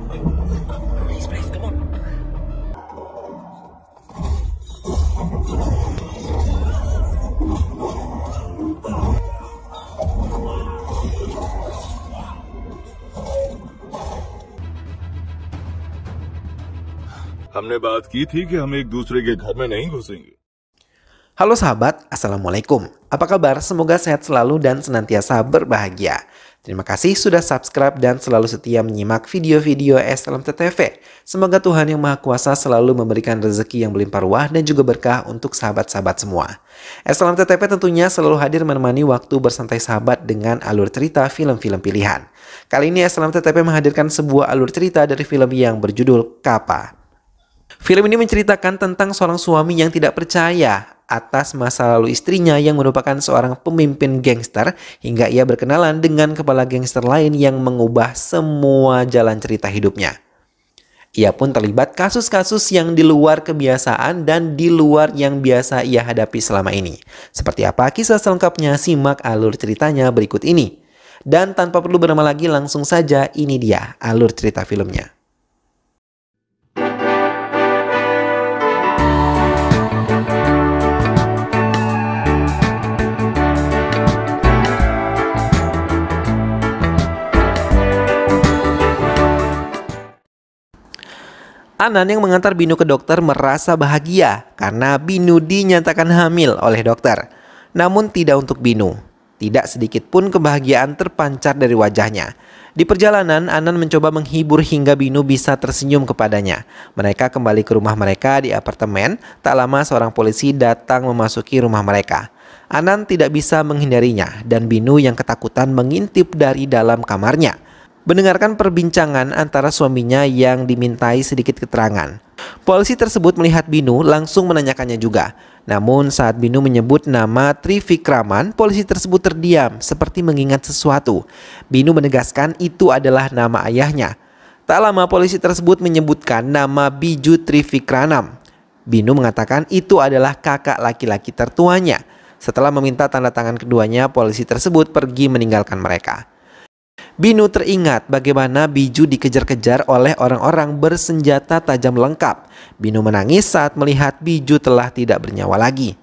Please, please, come on. हमने बात की थी कि हम एक दूसरे के घर में नहीं घुसेंगे. Halo sahabat, Assalamualaikum. Apa kabar? Semoga sehat selalu dan senantiasa berbahagia. Terima kasih sudah subscribe dan selalu setia menyimak video-video SLMT-TV. Semoga Tuhan Yang Maha Kuasa selalu memberikan rezeki yang berlimpah ruah dan juga berkah untuk sahabat-sahabat semua. SLMT-TV tentunya selalu hadir menemani waktu bersantai sahabat dengan alur cerita film-film pilihan. Kali ini SLMT-TV menghadirkan sebuah alur cerita dari film yang berjudul Kappa. Film ini menceritakan tentang seorang suami yang tidak percaya atas masa lalu istrinya yang merupakan seorang pemimpin gangster hingga ia berkenalan dengan kepala gangster lain yang mengubah semua jalan cerita hidupnya. Ia pun terlibat kasus-kasus yang di luar kebiasaan dan di luar yang biasa ia hadapi selama ini. Seperti apa kisah selengkapnya, simak alur ceritanya berikut ini. Dan tanpa perlu berlama lagi, langsung saja ini dia alur cerita filmnya. Anan yang mengantar Binu ke dokter merasa bahagia karena Binu dinyatakan hamil oleh dokter. Namun tidak untuk Binu. Tidak sedikit pun kebahagiaan terpancar dari wajahnya. Di perjalanan, Anan mencoba menghibur hingga Binu bisa tersenyum kepadanya. Mereka kembali ke rumah mereka di apartemen. Tak lama seorang polisi datang memasuki rumah mereka. Anan tidak bisa menghindarinya dan Binu yang ketakutan mengintip dari dalam kamarnya. Mendengarkan perbincangan antara suaminya yang dimintai sedikit keterangan. Polisi tersebut melihat Binu langsung menanyakannya juga. Namun saat Binu menyebut nama Trivikraman, polisi tersebut terdiam seperti mengingat sesuatu. Binu menegaskan itu adalah nama ayahnya. Tak lama polisi tersebut menyebutkan nama Biju Trivikranam. Binu mengatakan itu adalah kakak laki-laki tertuanya. Setelah meminta tanda tangan keduanya, polisi tersebut pergi meninggalkan mereka. Binu teringat bagaimana Biju dikejar-kejar oleh orang-orang bersenjata tajam lengkap. Binu menangis saat melihat Biju telah tidak bernyawa lagi.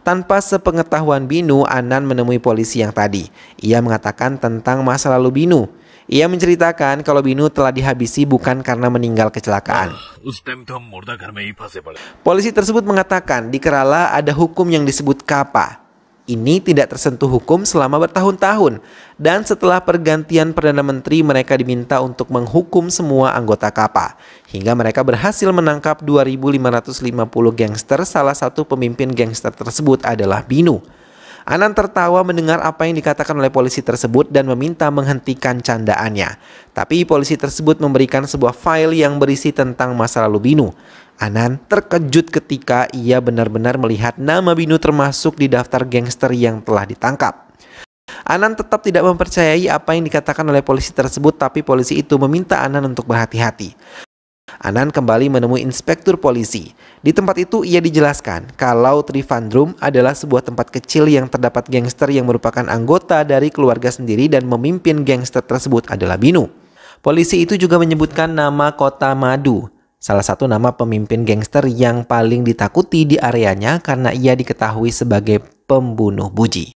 Tanpa sepengetahuan Binu, Anan menemui polisi yang tadi. Ia mengatakan tentang masa lalu Binu. Ia menceritakan kalau Binu telah dihabisi bukan karena meninggal kecelakaan. Polisi tersebut mengatakan di Kerala ada hukum yang disebut Kappa. Ini tidak tersentuh hukum selama bertahun-tahun. Dan setelah pergantian Perdana Menteri, mereka diminta untuk menghukum semua anggota Kappa. Hingga mereka berhasil menangkap 2.550 gangster. Salah satu pemimpin gangster tersebut adalah Binu. Anan tertawa mendengar apa yang dikatakan oleh polisi tersebut dan meminta menghentikan candaannya. Tapi polisi tersebut memberikan sebuah file yang berisi tentang masa lalu Binu. Anan terkejut ketika ia benar-benar melihat nama Binu termasuk di daftar gangster yang telah ditangkap. Anan tetap tidak mempercayai apa yang dikatakan oleh polisi tersebut, tapi polisi itu meminta Anan untuk berhati-hati. Anan kembali menemui inspektur polisi. Di tempat itu ia dijelaskan kalau Trivandrum adalah sebuah tempat kecil yang terdapat gangster yang merupakan anggota dari keluarga sendiri dan memimpin gangster tersebut adalah Binu. Polisi itu juga menyebutkan nama Kota Madu, salah satu nama pemimpin gangster yang paling ditakuti di areanya karena ia diketahui sebagai pembunuh buji.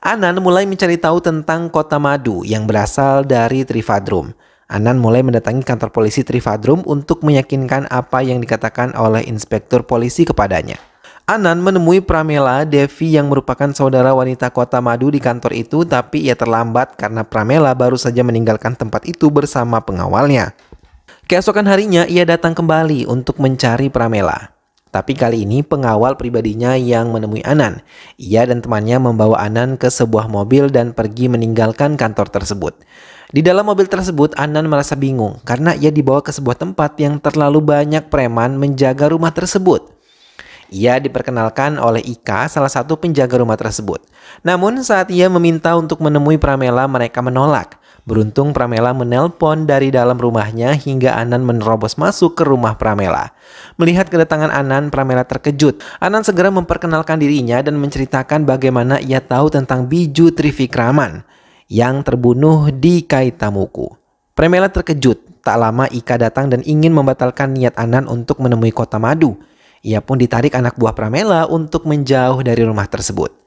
Anan mulai mencari tahu tentang Kota Madu yang berasal dari Trivandrum. Anan mulai mendatangi kantor polisi Trivandrum untuk meyakinkan apa yang dikatakan oleh inspektur polisi kepadanya. Anan menemui Pramela Devi yang merupakan saudara wanita Kota Madu di kantor itu, tapi ia terlambat karena Pramela baru saja meninggalkan tempat itu bersama pengawalnya. Keesokan harinya ia datang kembali untuk mencari Pramela. Tapi kali ini pengawal pribadinya yang menemui Anan. Ia dan temannya membawa Anan ke sebuah mobil dan pergi meninggalkan kantor tersebut. Di dalam mobil tersebut Anan merasa bingung karena ia dibawa ke sebuah tempat yang terlalu banyak preman menjaga rumah tersebut. Ia diperkenalkan oleh Ika, salah satu penjaga rumah tersebut. Namun saat ia meminta untuk menemui Pramela, mereka menolak. Beruntung Pramela menelpon dari dalam rumahnya hingga Anan menerobos masuk ke rumah Pramela. Melihat kedatangan Anan, Pramela terkejut. Anan segera memperkenalkan dirinya dan menceritakan bagaimana ia tahu tentang Biju Trivikraman yang terbunuh di Kaitamuku. Pramela terkejut. Tak lama Ika datang dan ingin membatalkan niat Anan untuk menemui Kota Madu. Ia pun ditarik anak buah Pramela untuk menjauh dari rumah tersebut.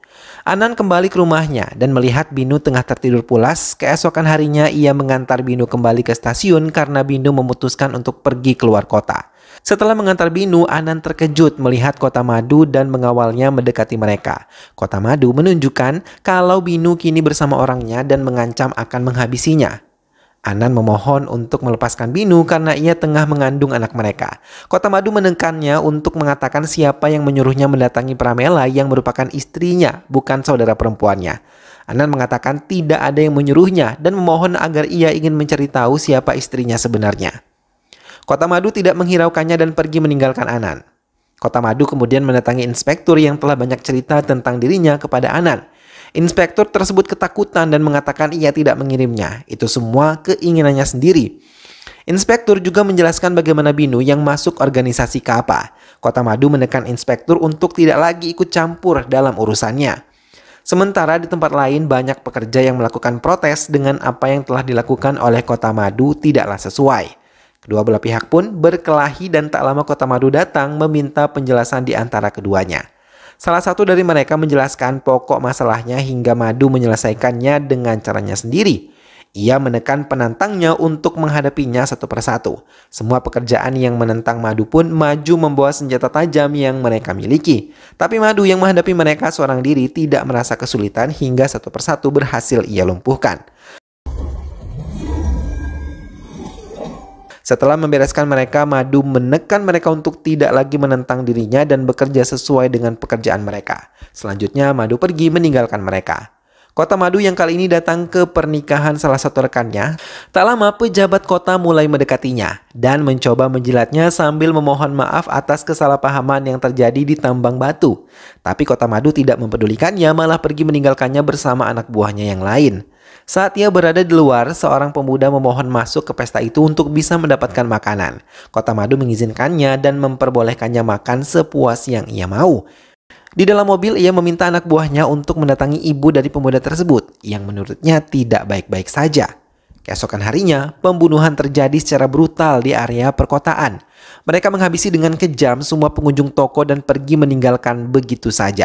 Anan kembali ke rumahnya dan melihat Binu tengah tertidur pulas. Keesokan harinya ia mengantar Binu kembali ke stasiun karena Binu memutuskan untuk pergi keluar kota. Setelah mengantar Binu, Anan terkejut melihat Kota Madu dan mengawalnya mendekati mereka. Kota Madu menunjukkan kalau Binu kini bersama orangnya dan mengancam akan menghabisinya. Anan memohon untuk melepaskan Binu karena ia tengah mengandung anak mereka. Kota Madu menekannya untuk mengatakan siapa yang menyuruhnya mendatangi Pramela yang merupakan istrinya, bukan saudara perempuannya. Anan mengatakan tidak ada yang menyuruhnya dan memohon agar ia ingin mencari tahu siapa istrinya sebenarnya. Kota Madu tidak menghiraukannya dan pergi meninggalkan Anan. Kota Madu kemudian mendatangi inspektur yang telah banyak cerita tentang dirinya kepada Anan. Inspektur tersebut ketakutan dan mengatakan ia tidak mengirimnya. Itu semua keinginannya sendiri. Inspektur juga menjelaskan bagaimana Binu yang masuk organisasi Kapa. Kota Madu menekan inspektur untuk tidak lagi ikut campur dalam urusannya. Sementara di tempat lain banyak pekerja yang melakukan protes dengan apa yang telah dilakukan oleh Kota Madu tidaklah sesuai. Kedua belah pihak pun berkelahi dan tak lama Kota Madu datang meminta penjelasan di antara keduanya. Salah satu dari mereka menjelaskan pokok masalahnya hingga Madu menyelesaikannya dengan caranya sendiri. Ia menekan penantangnya untuk menghadapinya satu persatu. Semua pekerjaan yang menentang Madu pun maju membawa senjata tajam yang mereka miliki. Tapi Madu yang menghadapi mereka seorang diri tidak merasa kesulitan hingga satu persatu berhasil ia lumpuhkan. Setelah membereskan mereka, Madu menekan mereka untuk tidak lagi menentang dirinya dan bekerja sesuai dengan pekerjaan mereka. Selanjutnya, Madu pergi meninggalkan mereka. Kota Madu yang kali ini datang ke pernikahan salah satu rekannya. Tak lama, pejabat kota mulai mendekatinya dan mencoba menjilatnya sambil memohon maaf atas kesalahpahaman yang terjadi di tambang batu. Tapi Kota Madu tidak mempedulikannya, malah pergi meninggalkannya bersama anak buahnya yang lain. Saat ia berada di luar, seorang pemuda memohon masuk ke pesta itu untuk bisa mendapatkan makanan. Kota Madu mengizinkannya dan memperbolehkannya makan sepuas yang ia mau. Di dalam mobil, ia meminta anak buahnya untuk mendatangi ibu dari pemuda tersebut, yang menurutnya tidak baik-baik saja. Keesokan harinya, pembunuhan terjadi secara brutal di area perkotaan. Mereka menghabisi dengan kejam semua pengunjung toko dan pergi meninggalkan begitu saja.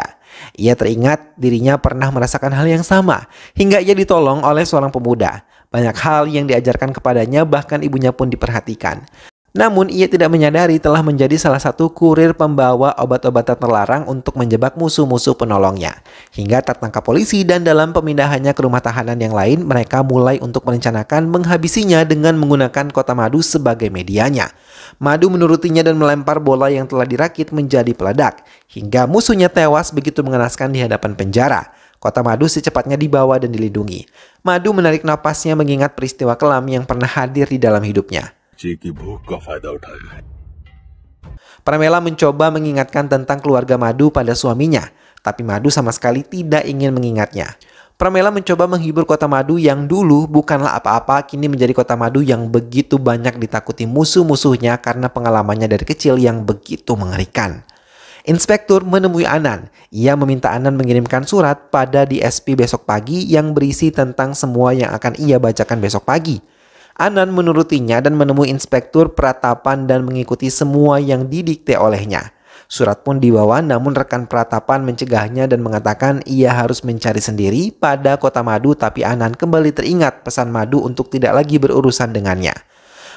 Ia teringat dirinya pernah merasakan hal yang sama, hingga ia ditolong oleh seorang pemuda. Banyak hal yang diajarkan kepadanya, bahkan ibunya pun diperhatikan. Namun ia tidak menyadari telah menjadi salah satu kurir pembawa obat-obatan terlarang untuk menjebak musuh-musuh penolongnya. Hingga tertangkap polisi dan dalam pemindahannya ke rumah tahanan yang lain, mereka mulai untuk merencanakan menghabisinya dengan menggunakan Kota Madu sebagai medianya. Madu menurutinya dan melempar bola yang telah dirakit menjadi peledak, hingga musuhnya tewas begitu mengenaskan di hadapan penjara. Kota Madu secepatnya dibawa dan dilindungi. Madu menarik napasnya mengingat peristiwa kelam yang pernah hadir di dalam hidupnya. Pramela mencoba mengingatkan tentang keluarga Madu pada suaminya, tapi Madu sama sekali tidak ingin mengingatnya. Pramela mencoba menghibur Kota Madu yang dulu bukanlah apa-apa, kini menjadi Kota Madu yang begitu banyak ditakuti musuh-musuhnya karena pengalamannya dari kecil yang begitu mengerikan. Inspektur menemui Anan. Ia meminta Anan mengirimkan surat pada DSP besok pagi yang berisi tentang semua yang akan ia bacakan besok pagi. Anan menurutinya dan menemui Inspektur Pratapan dan mengikuti semua yang didikte olehnya. Surat pun dibawa, namun rekan Pratapan mencegahnya dan mengatakan ia harus mencari sendiri pada Kota Madu, tapi Anan kembali teringat pesan Madu untuk tidak lagi berurusan dengannya.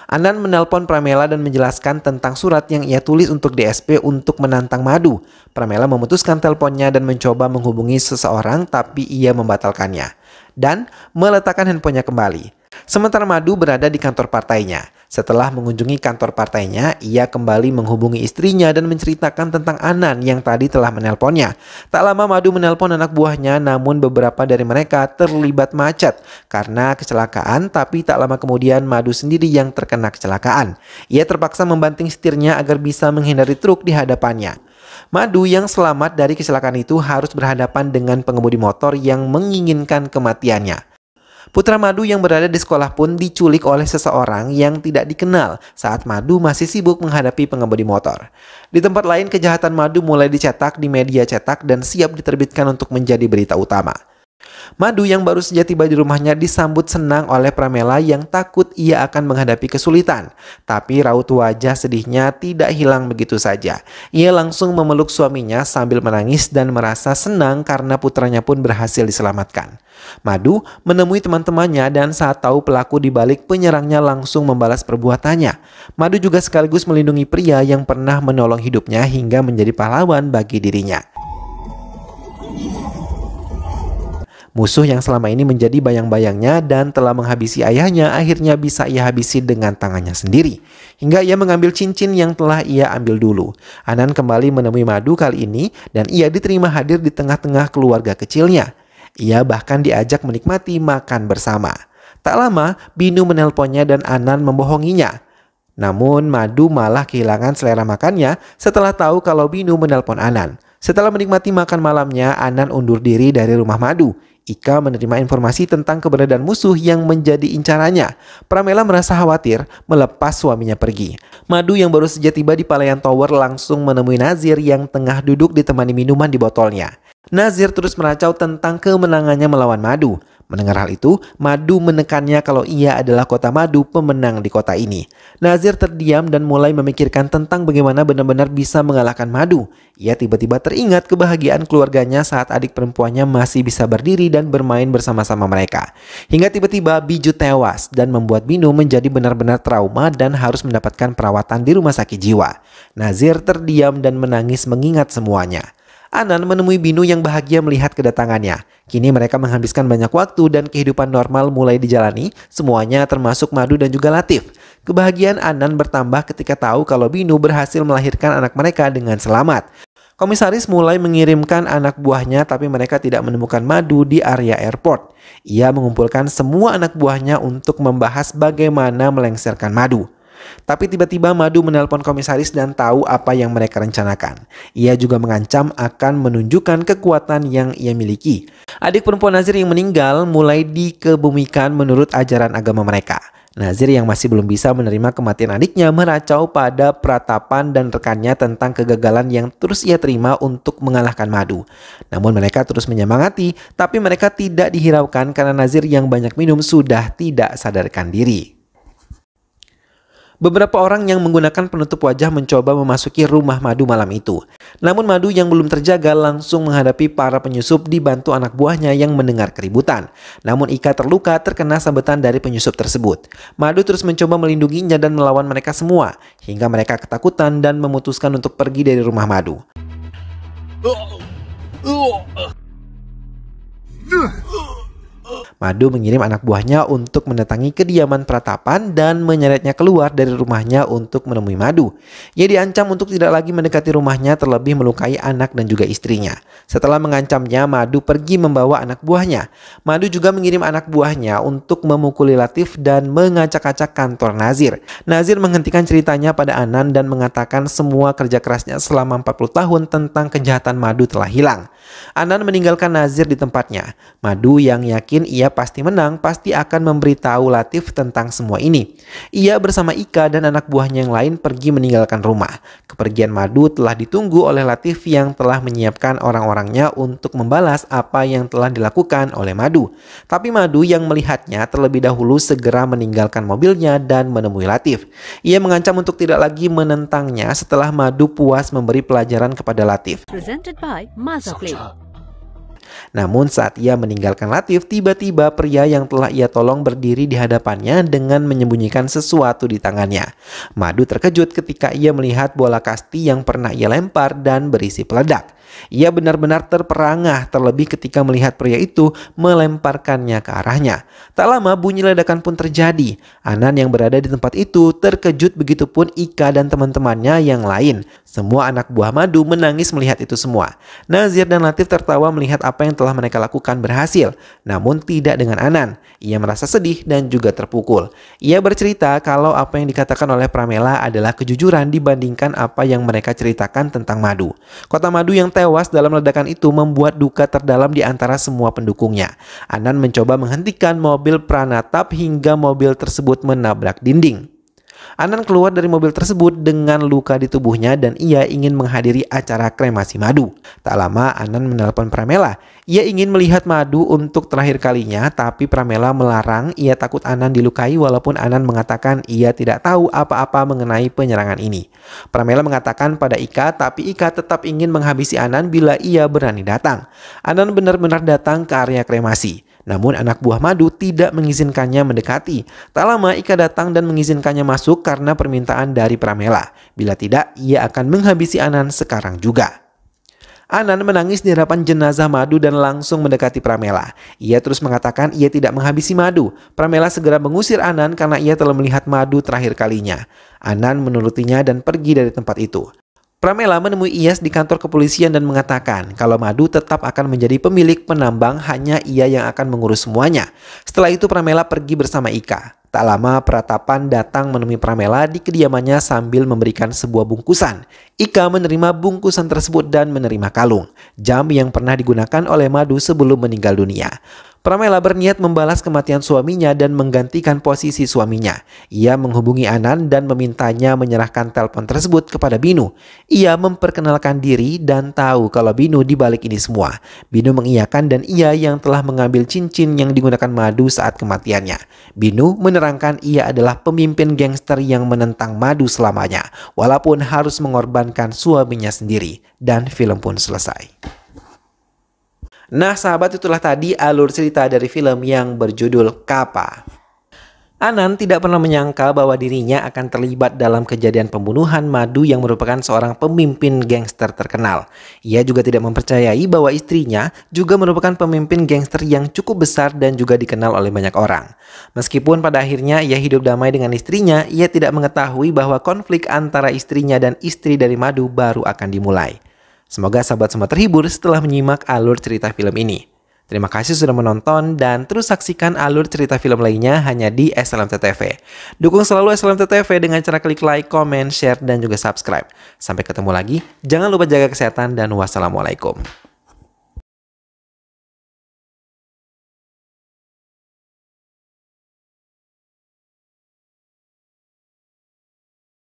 Anan menelpon Pramela dan menjelaskan tentang surat yang ia tulis untuk DSP untuk menantang Madu. Pramela memutuskan teleponnya dan mencoba menghubungi seseorang, tapi ia membatalkannya dan meletakkan handphonenya kembali. Sementara Madu berada di kantor partainya. Setelah mengunjungi kantor partainya, ia kembali menghubungi istrinya dan menceritakan tentang Anan yang tadi telah menelponnya. Tak lama Madu menelpon anak buahnya, namun beberapa dari mereka terlibat macet karena kecelakaan, tapi tak lama kemudian Madu sendiri yang terkena kecelakaan. Ia terpaksa membanting setirnya agar bisa menghindari truk di hadapannya. Madu yang selamat dari kecelakaan itu harus berhadapan dengan pengemudi motor yang menginginkan kematiannya. Putra Madu yang berada di sekolah pun diculik oleh seseorang yang tidak dikenal saat Madu masih sibuk menghadapi pengemudi motor. Di tempat lain, kejahatan Madu mulai dicetak di media cetak dan siap diterbitkan untuk menjadi berita utama. Madu yang baru saja tiba di rumahnya disambut senang oleh Pramela yang takut ia akan menghadapi kesulitan. Tapi raut wajah sedihnya tidak hilang begitu saja. Ia langsung memeluk suaminya sambil menangis dan merasa senang karena putranya pun berhasil diselamatkan. Madu menemui teman-temannya dan saat tahu pelaku di balik penyerangnya langsung membalas perbuatannya. Madu juga sekaligus melindungi pria yang pernah menolong hidupnya hingga menjadi pahlawan bagi dirinya. Musuh yang selama ini menjadi bayang-bayangnya dan telah menghabisi ayahnya akhirnya bisa ia habisi dengan tangannya sendiri. Hingga ia mengambil cincin yang telah ia ambil dulu. Anan kembali menemui Madu kali ini dan ia diterima hadir di tengah-tengah keluarga kecilnya. Ia bahkan diajak menikmati makan bersama. Tak lama, Binu menelponnya dan Anan membohonginya. Namun Madu malah kehilangan selera makannya setelah tahu kalau Binu menelpon Anan. Setelah menikmati makan malamnya, Anan undur diri dari rumah Madu. Ika menerima informasi tentang keberadaan musuh yang menjadi incarannya. Pramela merasa khawatir melepas suaminya pergi. Madu yang baru saja tiba di Palayan Tower langsung menemui Nazir yang tengah duduk ditemani minuman di botolnya. Nazir terus meracau tentang kemenangannya melawan Madu. Mendengar hal itu, Madu menekannya kalau ia adalah kota Madu pemenang di kota ini. Nazir terdiam dan mulai memikirkan tentang bagaimana benar-benar bisa mengalahkan Madu. Ia tiba-tiba teringat kebahagiaan keluarganya saat adik perempuannya masih bisa berdiri dan bermain bersama-sama mereka. Hingga tiba-tiba Biju tewas dan membuat Binu menjadi benar-benar trauma dan harus mendapatkan perawatan di rumah sakit jiwa. Nazir terdiam dan menangis mengingat semuanya. Anan menemui Binu yang bahagia melihat kedatangannya. Kini mereka menghabiskan banyak waktu dan kehidupan normal mulai dijalani, semuanya termasuk Madu dan juga Latif. Kebahagiaan Anan bertambah ketika tahu kalau Binu berhasil melahirkan anak mereka dengan selamat. Komisaris mulai mengirimkan anak buahnya tapi mereka tidak menemukan Madu di area airport. Ia mengumpulkan semua anak buahnya untuk membahas bagaimana melengsarkan Madu. Tapi tiba-tiba Madu menelpon komisaris dan tahu apa yang mereka rencanakan. Ia juga mengancam akan menunjukkan kekuatan yang ia miliki. Adik perempuan Nazir yang meninggal mulai dikebumikan menurut ajaran agama mereka. Nazir yang masih belum bisa menerima kematian adiknya meracau pada Pratapan dan rekannya tentang kegagalan yang terus ia terima untuk mengalahkan Madu. Namun mereka terus menyemangati, tapi mereka tidak dihiraukan karena Nazir yang banyak minum sudah tidak sadarkan diri. Beberapa orang yang menggunakan penutup wajah mencoba memasuki rumah Madu malam itu. Namun Madu yang belum terjaga langsung menghadapi para penyusup dibantu anak buahnya yang mendengar keributan. Namun Ika terluka terkena sabetan dari penyusup tersebut. Madu terus mencoba melindunginya dan melawan mereka semua. Hingga mereka ketakutan dan memutuskan untuk pergi dari rumah Madu. Madu mengirim anak buahnya untuk mendatangi kediaman Pratapan dan menyeretnya keluar dari rumahnya untuk menemui Madu. Ia diancam untuk tidak lagi mendekati rumahnya terlebih melukai anak dan juga istrinya. Setelah mengancamnya, Madu pergi membawa anak buahnya. Madu juga mengirim anak buahnya untuk memukuli Latif dan mengacak-acak kantor Nazir. Nazir menghentikan ceritanya pada Anan dan mengatakan semua kerja kerasnya selama 40 tahun tentang kejahatan Madu telah hilang. Anan meninggalkan Nazir di tempatnya. Madu yang yakin ia pasti menang pasti akan memberitahu Latif tentang semua ini. Ia bersama Ika dan anak buahnya yang lain pergi meninggalkan rumah. Kepergian Madu telah ditunggu oleh Latif yang telah menyiapkan orang-orangnya untuk membalas apa yang telah dilakukan oleh Madu. Tapi Madu yang melihatnya terlebih dahulu segera meninggalkan mobilnya dan menemui Latif. Ia mengancam untuk tidak lagi menentangnya setelah Madu puas memberi pelajaran kepada Latif. Presented by Mazaplay. Namun saat ia meninggalkan Latif, tiba-tiba pria yang telah ia tolong berdiri di hadapannya dengan menyembunyikan sesuatu di tangannya. Madu terkejut ketika ia melihat bola kasti yang pernah ia lempar dan berisi peledak. Ia benar-benar terperangah terlebih ketika melihat pria itu melemparkannya ke arahnya. Tak lama bunyi ledakan pun terjadi. Anan yang berada di tempat itu terkejut, begitupun Ika dan teman-temannya yang lain. Semua anak buah Madu menangis melihat itu semua. Nazir dan Latif tertawa melihat apa yang telah mereka lakukan berhasil, namun tidak dengan Anan. Ia merasa sedih dan juga terpukul. Ia bercerita kalau apa yang dikatakan oleh Pramela adalah kejujuran dibandingkan apa yang mereka ceritakan tentang Madu. Kota Madu yang tewas dalam ledakan itu membuat duka terdalam di antara semua pendukungnya. Anan mencoba menghentikan mobil Pranatap hingga mobil tersebut menabrak dinding. Anan keluar dari mobil tersebut dengan luka di tubuhnya dan ia ingin menghadiri acara kremasi Madu. Tak lama Anan menelpon Pramela. Ia ingin melihat Madu untuk terakhir kalinya, tapi Pramela melarang. Ia takut Anan dilukai walaupun Anan mengatakan ia tidak tahu apa-apa mengenai penyerangan ini. Pramela mengatakan pada Ika, tapi Ika tetap ingin menghabisi Anan bila ia berani datang. Anan benar-benar datang ke area kremasi. Namun anak buah Madu tidak mengizinkannya mendekati. Tak lama Ika datang dan mengizinkannya masuk karena permintaan dari Pramela. Bila tidak, ia akan menghabisi Anan sekarang juga. Anan menangis di hadapan jenazah Madu dan langsung mendekati Pramela. Ia terus mengatakan ia tidak menghabisi Madu. Pramela segera mengusir Anan karena ia telah melihat Madu terakhir kalinya. Anan menurutinya dan pergi dari tempat itu. Pramela menemui Iyas di kantor kepolisian dan mengatakan kalau Madu tetap akan menjadi pemilik penambang, hanya ia yang akan mengurus semuanya. Setelah itu Pramela pergi bersama Ika. Tak lama Pratapan datang menemui Pramela di kediamannya sambil memberikan sebuah bungkusan. Ika menerima bungkusan tersebut dan menerima kalung, jam yang pernah digunakan oleh Madu sebelum meninggal dunia. Pramela berniat membalas kematian suaminya dan menggantikan posisi suaminya. Ia menghubungi Anan dan memintanya menyerahkan telepon tersebut kepada Binu. Ia memperkenalkan diri dan tahu kalau Binu di balik ini semua. Binu mengiyakan dan ia yang telah mengambil cincin yang digunakan Madu saat kematiannya. Binu menerangkan ia adalah pemimpin gangster yang menentang Madu selamanya, walaupun harus mengorbankan suaminya sendiri. Dan film pun selesai. Nah sahabat, itulah tadi alur cerita dari film yang berjudul Kappa. Anan tidak pernah menyangka bahwa dirinya akan terlibat dalam kejadian pembunuhan Madu yang merupakan seorang pemimpin gangster terkenal. Ia juga tidak mempercayai bahwa istrinya juga merupakan pemimpin gangster yang cukup besar dan juga dikenal oleh banyak orang. Meskipun pada akhirnya ia hidup damai dengan istrinya, ia tidak mengetahui bahwa konflik antara istrinya dan istri dari Madu baru akan dimulai. Semoga sahabat semua terhibur setelah menyimak alur cerita film ini. Terima kasih sudah menonton dan terus saksikan alur cerita film lainnya hanya di SLMT TV. Dukung selalu SLMT TV dengan cara klik like, comment, share, dan juga subscribe. Sampai ketemu lagi, jangan lupa jaga kesehatan dan wassalamualaikum.